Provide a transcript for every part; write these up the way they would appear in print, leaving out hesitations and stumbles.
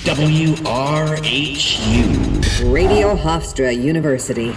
WRHU. Radio Hofstra University.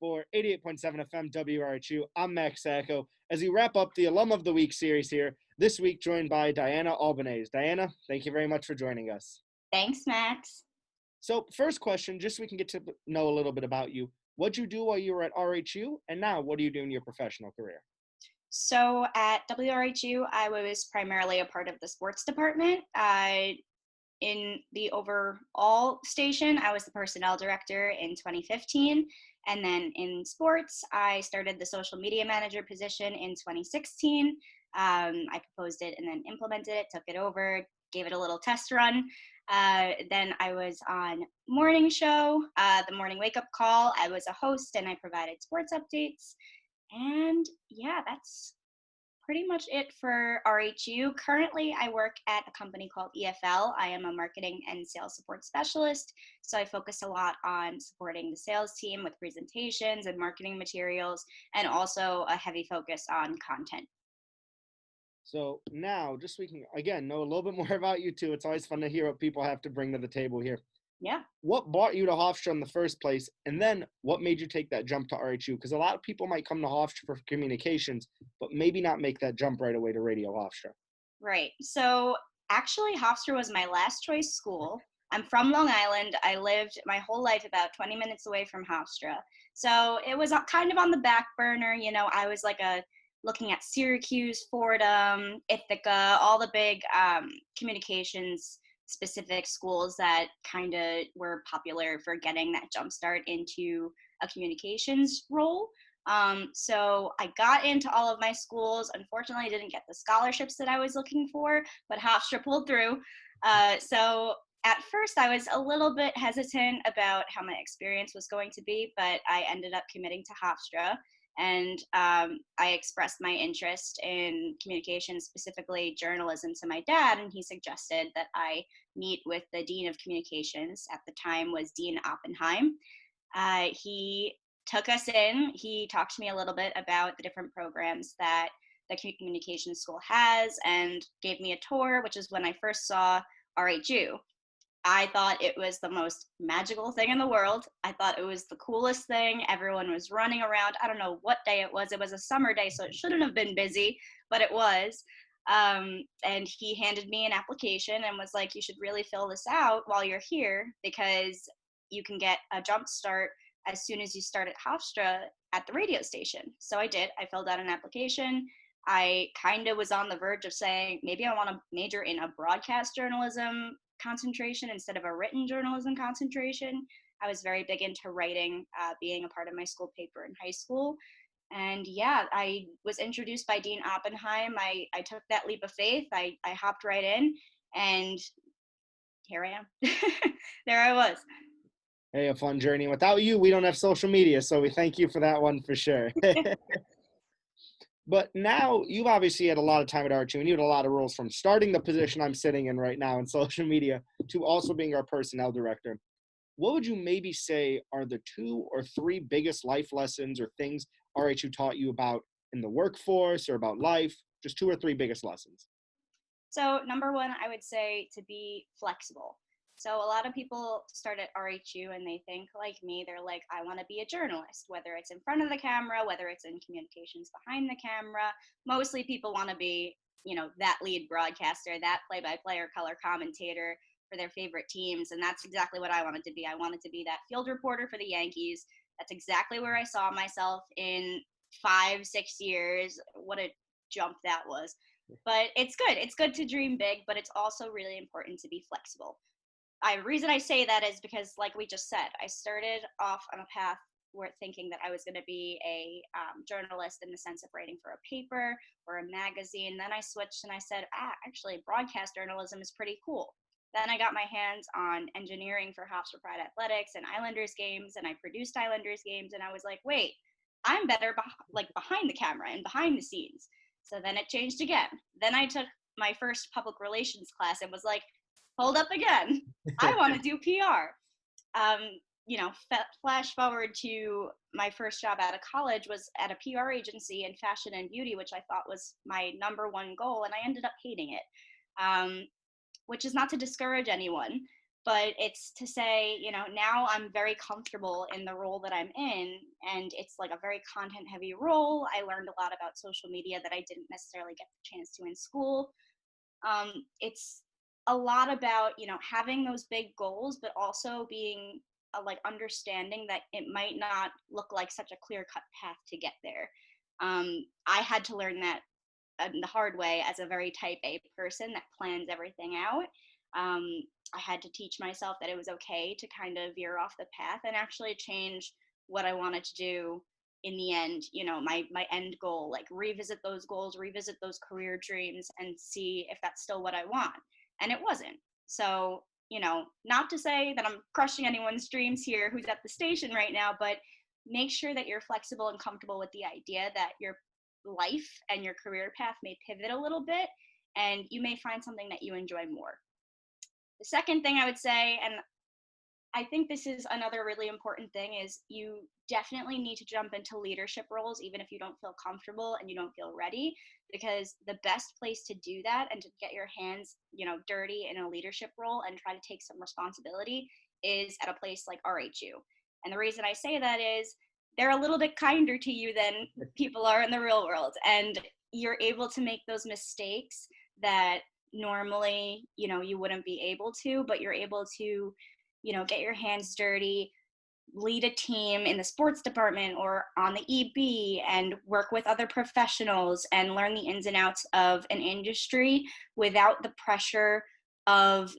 For 88.7 FM WRHU, I'm Max Sacco. As we wrap up the Alum of the Week series here, this week joined by Dianna Albanese. Dianna, thank you very much for joining us. Thanks, Max. So first question, just so we can get to know a little bit about you. What'd you do while you were at RHU, and now what do you do in your professional career? So at WRHU, I was primarily a part of the sports department. In the overall station, I was the personnel director in 2015. And then in sports, I started the social media manager position in 2016. I proposed it and then implemented it, took it over, gave it a little test run. Then I was on morning show, the morning wake up call. I was a host and I provided sports updates. And yeah, that's pretty much it for RHU. Currently, I work at a company called EFL. I am a marketing and sales support specialist. So I focus a lot on supporting the sales team with presentations and marketing materials, and also a heavy focus on content. So now, just so we can, again, know a little bit more about you too. It's always fun to hear what people have to bring to the table here. Yeah. What brought you to Hofstra in the first place? And then what made you take that jump to RHU? Because a lot of people might come to Hofstra for communications, but maybe not make that jump right away to Radio Hofstra. Right. So actually, Hofstra was my last choice school. I'm from Long Island. I lived my whole life about 20 minutes away from Hofstra. So it was kind of on the back burner. You know, I was like looking at Syracuse, Fordham, Ithaca, all the big communications specific schools that kind of were popular for getting that jump start into a communications role. So I got into all of my schools. Unfortunately, I didn't get the scholarships that I was looking for, but Hofstra pulled through. So at first I was a little bit hesitant about how my experience was going to be, but I ended up committing to Hofstra. And I expressed my interest in communication, specifically journalism, to my dad, and he suggested that I meet with the Dean of Communications. At the time was Dean Oppenheim. He took us in. He talked to me a little bit about the different programs that the communication school has and gave me a tour, which is when I first saw RHU. I thought it was the most magical thing in the world. I thought it was the coolest thing. Everyone was running around. I don't know what day it was. It was a summer day, so it shouldn't have been busy, but it was. And he handed me an application and was like, you should really fill this out while you're here because you can get a jump start as soon as you start at Hofstra at the radio station. So I did. I filled out an application. I kind of was on the verge of saying, maybe I want to major in a broadcast journalism concentration instead of a written journalism concentration. I was very big into writing, being a part of my school paper in high school. And yeah, I was introduced by Dean Oppenheim. I took that leap of faith. I hopped right in, and here I am. There I was. Hey, a fun journey. Without you, we don't have social media, so we thank you for that one for sure. But now you've obviously had a lot of time at RHU and you had a lot of roles from starting the position I'm sitting in right now in social media to also being our personnel director. What would you maybe say are the 2 or 3 biggest life lessons or things RHU taught you about in the workforce or about life? Just 2 or 3 biggest lessons. So number one, I would say to be flexible. So a lot of people start at RHU and they think like me, they're like, I want to be a journalist, whether it's in front of the camera, whether it's in communications behind the camera. Mostly people want to be, you know, that lead broadcaster, that play-by-play or color commentator for their favorite teams. And that's exactly what I wanted to be. I wanted to be that field reporter for the Yankees. That's exactly where I saw myself in 5-6 years. What a jump that was. But it's good. It's good to dream big, but it's also really important to be flexible. The reason I say that is because, like we just said, I started off on a path where thinking that I was going to be a journalist in the sense of writing for a paper or a magazine. Then I switched and I said, actually, broadcast journalism is pretty cool. Then I got my hands on engineering for Hofstra Pride Athletics and Islanders games, and I produced Islanders games, and I was like, wait, I'm better behind the camera and behind the scenes. So then it changed again. Then I took my first public relations class and was like, hold up again. I want to do PR. Flash forward to my first job out of college was at a PR agency in fashion and beauty, which I thought was my number one goal, and I ended up hating it. which is not to discourage anyone, but it's to say, now I'm very comfortable in the role that I'm in, and it's like a very content heavy role. I learned a lot about social media that I didn't necessarily get the chance to in school. It's a lot about, having those big goals, but also being understanding that it might not look like such a clear cut path to get there. I had to learn that the hard way as a very type A person that plans everything out. I had to teach myself that it was okay to kind of veer off the path and actually change what I wanted to do in the end, my end goal, like revisit those goals, revisit those career dreams and see if that's still what I want. And it wasn't. So, not to say that I'm crushing anyone's dreams here who's at the station right now, but make sure that you're flexible and comfortable with the idea that your life and your career path may pivot a little bit and you may find something that you enjoy more. The second thing I would say, and I think this is another really important thing, is you definitely need to jump into leadership roles even if you don't feel comfortable and you don't feel ready, because the best place to do that and to get your hands, dirty in a leadership role and try to take some responsibility is at a place like RHU. And the reason I say that is they're a little bit kinder to you than people are in the real world, and you're able to make those mistakes that normally, you wouldn't be able to, but you're able to get your hands dirty, lead a team in the sports department or on the EB, and work with other professionals and learn the ins and outs of an industry without the pressure of,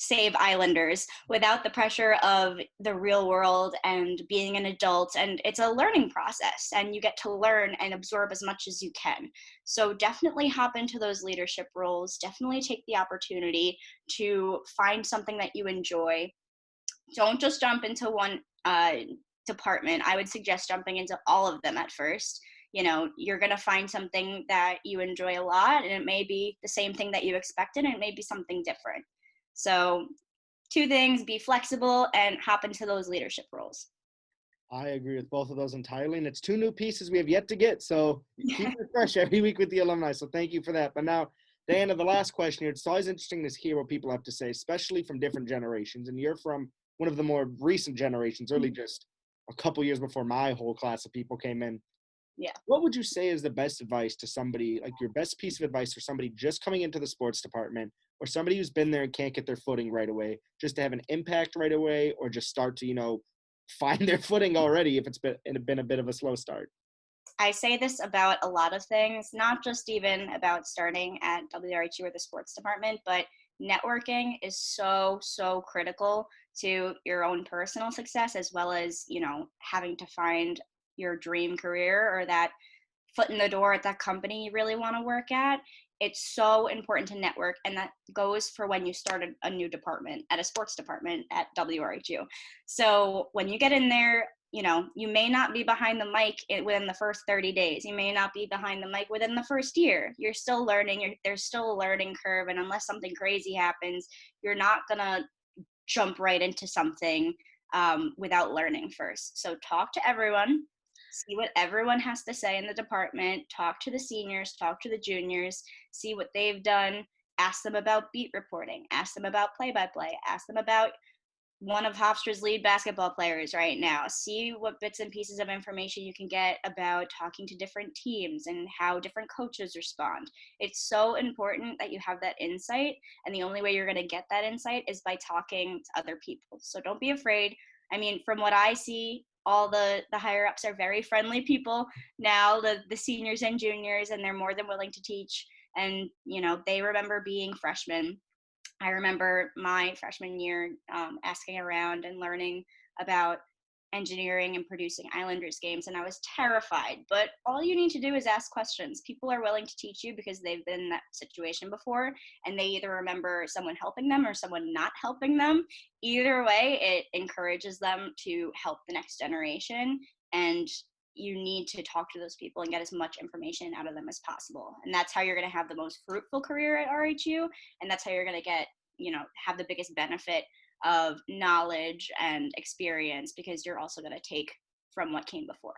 save Islanders, without the pressure of the real world and being an adult. And it's a learning process, and you get to learn and absorb as much as you can. So definitely hop into those leadership roles. Definitely take the opportunity to find something that you enjoy. Don't just jump into one department. I would suggest jumping into all of them at first. You're going to find something that you enjoy a lot, and it may be the same thing that you expected, and it may be something different. So 2 things: be flexible and hop into those leadership roles. I agree with both of those entirely. And it's 2 new pieces we have yet to get. So keep it fresh every week with the alumni. So thank you for that. But now, Dianna, the last question here. It's always interesting to hear what people have to say, especially from different generations. And you're from one of the more recent generations, really just a couple years before my whole class of people came in. Yeah. What would you say is the best advice to somebody, like your best piece of advice for somebody just coming into the sports department, or somebody who's been there and can't get their footing right away, just to have an impact right away, or just start to, find their footing already if it's been a bit of a slow start? I say this about a lot of things, not just even about starting at WRHU or the sports department, but networking is so, so critical to your own personal success, as well as, having to find your dream career or that foot in the door at that company you really want to work at. It's so important to network, and that goes for when you start a new department at a sports department at WRHU. So when you get in there, you may not be behind the mic within the first 30 days. You may not be behind the mic within the first year. You're still learning. There's still a learning curve, and unless something crazy happens, you're not going to jump right into something without learning first. So talk to everyone. See what everyone has to say in the department, talk to the seniors, talk to the juniors, see what they've done, ask them about beat reporting, ask them about play-by-play, ask them about one of Hofstra's lead basketball players right now. See what bits and pieces of information you can get about talking to different teams and how different coaches respond. It's so important that you have that insight, and the only way you're going to get that insight is by talking to other people. So don't be afraid. I mean, from what I see, all the higher ups are very friendly people now, the seniors and juniors, and they're more than willing to teach. And, they remember being freshmen. I remember my freshman year asking around and learning about engineering and producing Islanders games, and I was terrified. But all you need to do is ask questions. People are willing to teach you because they've been in that situation before, and they either remember someone helping them or someone not helping them. Either way, it encourages them to help the next generation, and you need to talk to those people and get as much information out of them as possible. And that's how you're going to have the most fruitful career at RHU, and that's how you're going to get, have the biggest benefit of knowledge and experience, because you're also going to take from what came before.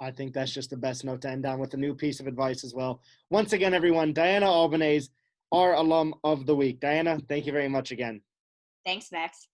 I think that's just the best note to end on, with a new piece of advice as well. Once again, everyone, Dianna Albanese, our alum of the week. Dianna, thank you very much again. Thanks, Max.